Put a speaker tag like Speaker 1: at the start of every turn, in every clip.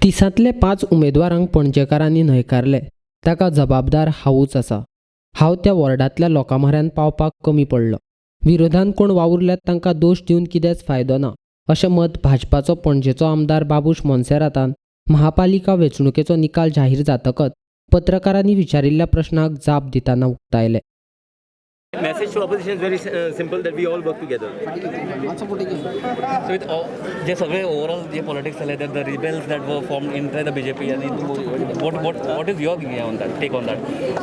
Speaker 1: तिसांतले 5 उमेदवारांक पणजेकारांनी न्हयकारले ताका जबाबदार हांवूच आसा. हांव त्या वॉर्डांतल्या लोकां म्हऱ्यान पावपाक कमी पडलो. विरोधान कोण वावुरल्यात तांकां दोश दिवन कितेंच फायदो ना अशें मत भाजपाचो पणजेचो आमदार बाबूश मोन्सेरातान महापालिका वेंचणुकेचो निकाल जाहीर जातकच पत्रकारांनी विचारिल्ल्या प्रश्नाक जाप दितना उक्तायले.
Speaker 2: Message to opposition is very simple, that we all work together.
Speaker 3: So with all, जे सगळे overall जे politics झाले, that the rebels that were formed inside the BJP, and what is your on that, take on that?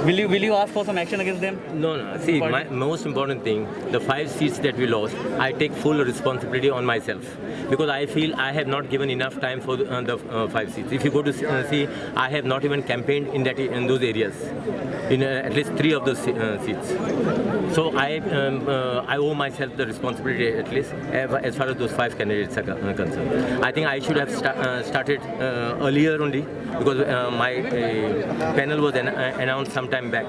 Speaker 3: Will you ask for some action against them?
Speaker 2: No. See, my most important thing, the 5 seats that we lost, I take full responsibility on myself, because I feel I have not given enough time for the 5 seats. If you go to see, I have not even campaigned in those areas, in at least 3 of those seats. So I owe myself the responsibility, at least as far as those 5 candidates are concerned. I think I should have started earlier only, because my panel was announced some time back.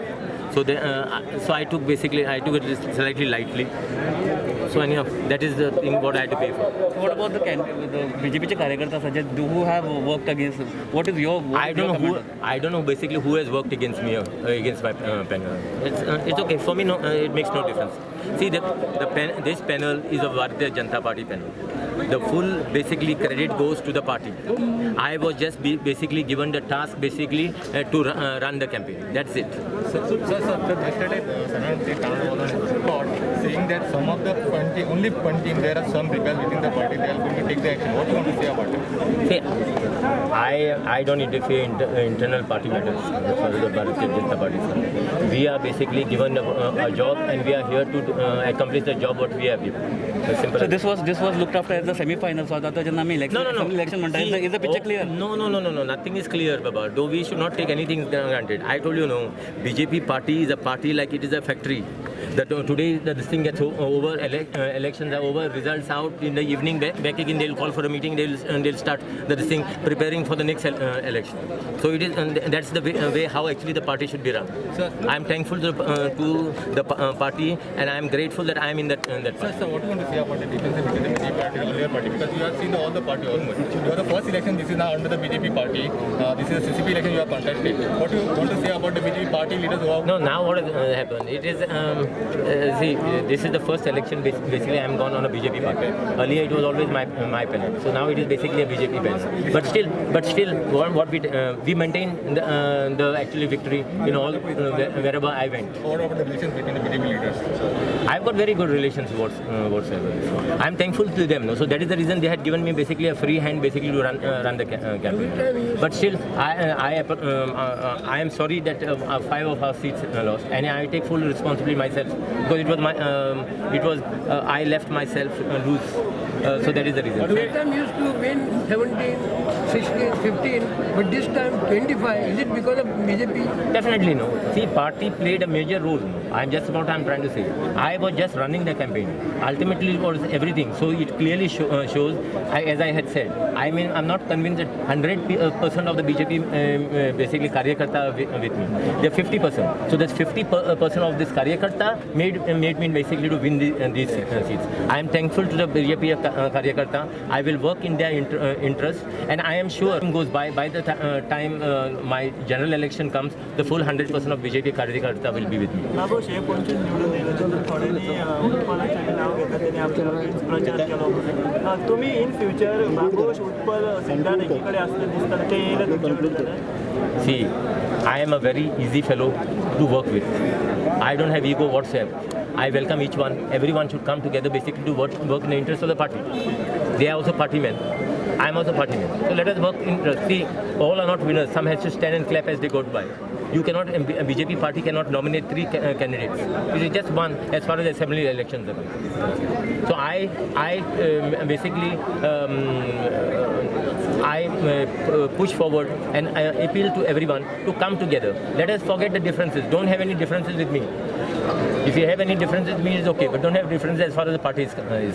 Speaker 2: So I took it slightly lightly. So anyhow, that is the thing what I had to pay for.
Speaker 3: So what about the BJP कार्यकर्ता suggest who have worked against? What is your?
Speaker 2: I don't know basically who has worked against me, against my panel. It's okay for me. No, it makes no difference. See, this panel is a Bharatiya Janata Party panel. The full basically credit goes to the party. I was just basically given the task basically to run the campaign. That's it.
Speaker 4: Sir, yesterday Sanand Town was on report saying that some of the only fund team, there are some rebels within the party, they are going to take the action. What do you want to say about it?
Speaker 2: See, I don't interfere in internal party matters as far as the Bharatiya Janata Party is concerned. We are basically given a job, and we are here to accomplish the job what we have given.
Speaker 3: So this was looked after as the semi-final. So that jenna me election manta is the picture clear?
Speaker 2: No. Nothing is clear, Baba. Though we should not take anything granted. I told you, no. BJP party is a party like it is a factory. That today this thing gets over, elections are over, results out in the evening. Back again they'll call for a meeting. They'll start this thing preparing for the next election. So it is, and that's the way how actually the party should be run. I'm thankful to the party, and I'm grateful that I'm in that party.
Speaker 4: Sir, what do you want to say about the difference between the BJP party and the earlier party? Because you have seen all the party almost. You are the first election. This is now under the BJP party. This is a CCP election you are contesting. What do you want to say about the BJP party leaders who have?
Speaker 2: No, now what has happened? It is see, this is the first election. Basically, I'm gone on a BJP party. Earlier, it was always my panel. So now it is basically a BJP panel. But still, what we maintain the actually victory in all wherever I went.
Speaker 4: What about the relations between the BJP leaders?
Speaker 2: I've got very good relations whatsoever. I'm thankful to them. No? So that is the reason they had given me basically a free hand basically to run the campaign. But still, I am sorry that 5 of our seats lost, and I take full responsibility myself, because it was I left myself loose. So that is the reason.
Speaker 5: That time used to win 17, 16, 15, but this time 25. Is it because of BJP?
Speaker 2: Definitely no. See, party played a major role. I'm trying to say. I was just running the campaign. Ultimately, it was everything. So it clearly shows, as I had said, I mean, I'm not convinced that 100% of the BJP basically Karyakarta with me. They're 50%. So that's 50% of this Karyakarta made me basically to win these seats. I am thankful to the BJP Karyakarta. I will work in their interest, and I am sure goes by the time my general election comes, the full 100% of BJP Karyakarta will be with me.
Speaker 6: तुम्ही in future Babush Utpal सिद्धांत एकीकडे असले दिसतात ते येईल तुमच्याकडे.
Speaker 2: See, I am a very easy fellow to work with. I don't have ego whatsoever. I welcome each one. Everyone should come together basically to work in the interest of the party. They are also party men. I am also party man. So let us work in interest. See, all are not winners. Some have to stand and clap as they go by. You cannot, a BJP party cannot nominate 3 candidates. It is just one as far as assembly elections are concerned. So I basically push forward and I appeal to everyone to come together. Let us forget the differences. Don't have any differences with me. If you have any differences with me, it's okay, but don't have differences as far as the party is concerned.